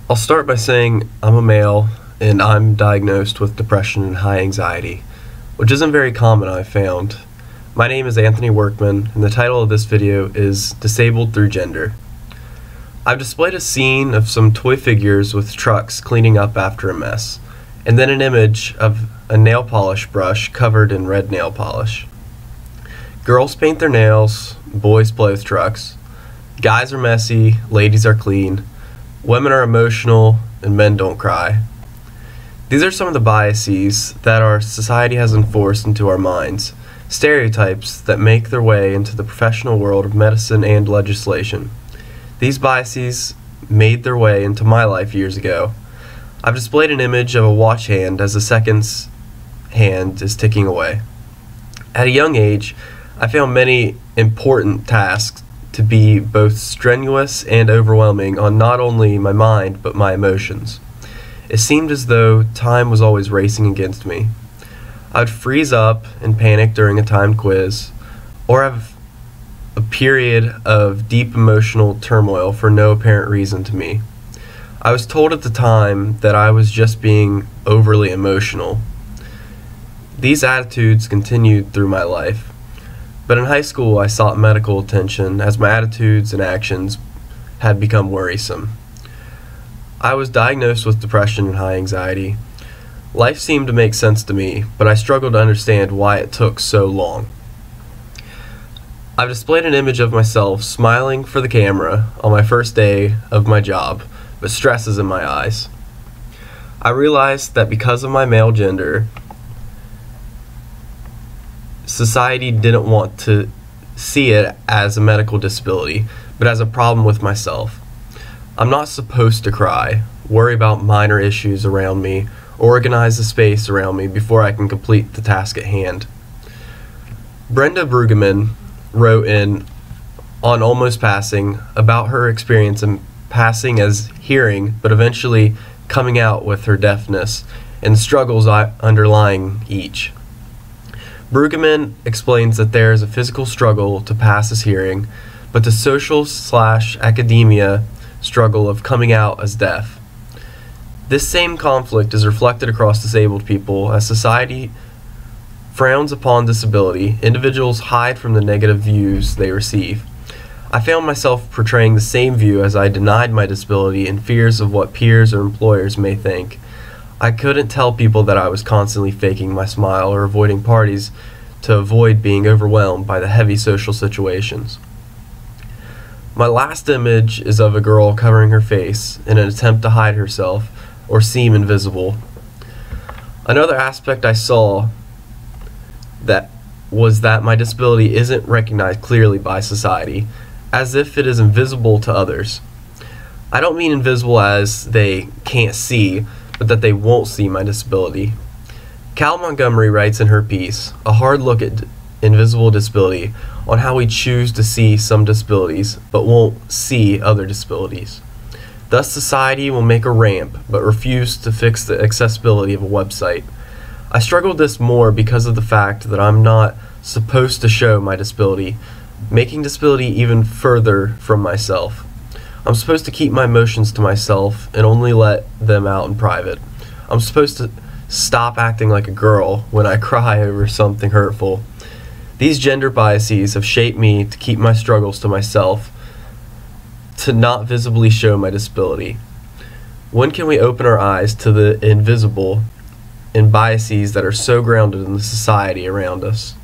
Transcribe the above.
I'll start by saying I'm a male and I'm diagnosed with depression and high anxiety, which isn't very common, I've found. My name is Anthony Workman, and the title of this video is Disabled Through Gender. I've displayed a scene of some toy figures with trucks cleaning up after a mess, and then an image of a nail polish brush covered in red nail polish. Girls paint their nails, boys play with trucks. Guys are messy, ladies are clean. Women are emotional, and men don't cry. These are some of the biases that our society has enforced into our minds, stereotypes that make their way into the professional world of medicine and legislation. These biases made their way into my life years ago. I've displayed an image of a watch hand as the seconds hand is ticking away. At a young age, I found many important tasks to be both strenuous and overwhelming on not only my mind but my emotions. It seemed as though time was always racing against me. I would freeze up and panic during a timed quiz, or have a period of deep emotional turmoil for no apparent reason to me. I was told at the time that I was just being overly emotional. These attitudes continued through my life. But in high school, I sought medical attention as my attitudes and actions had become worrisome. I was diagnosed with depression and high anxiety. Life seemed to make sense to me, but I struggled to understand why it took so long. I've displayed an image of myself smiling for the camera on my first day of my job, but stress is in my eyes. I realized that because of my male gender, society didn't want to see it as a medical disability, but as a problem with myself. I'm not supposed to cry, worry about minor issues around me, or organize the space around me before I can complete the task at hand. Brenda Brueggemann wrote in On Almost Passing about her experience in passing as hearing, but eventually coming out with her deafness, and the struggles underlying each. Brueggemann explains that there is a physical struggle to pass as hearing, but the social/academia struggle of coming out as deaf. This same conflict is reflected across disabled people as society frowns upon disability. Individuals hide from the negative views they receive. I found myself portraying the same view as I denied my disability in fears of what peers or employers may think. I couldn't tell people that I was constantly faking my smile or avoiding parties to avoid being overwhelmed by the heavy social situations. My last image is of a girl covering her face in an attempt to hide herself or seem invisible. Another aspect I saw that was that my disability isn't recognized clearly by society, as if it is invisible to others. I don't mean invisible as they can't see, but that they won't see my disability. Cal Montgomery writes in her piece, A Hard Look at Invisible Disability, on how we choose to see some disabilities, but won't see other disabilities. Thus society will make a ramp, but refuse to fix the accessibility of a website. I struggled this more because of the fact that I'm not supposed to show my disability, making disability even further from myself. I'm supposed to keep my emotions to myself and only let them out in private. I'm supposed to stop acting like a girl when I cry over something hurtful. These gender biases have shaped me to keep my struggles to myself, to not visibly show my disability. When can we open our eyes to the invisible and biases that are so grounded in the society around us?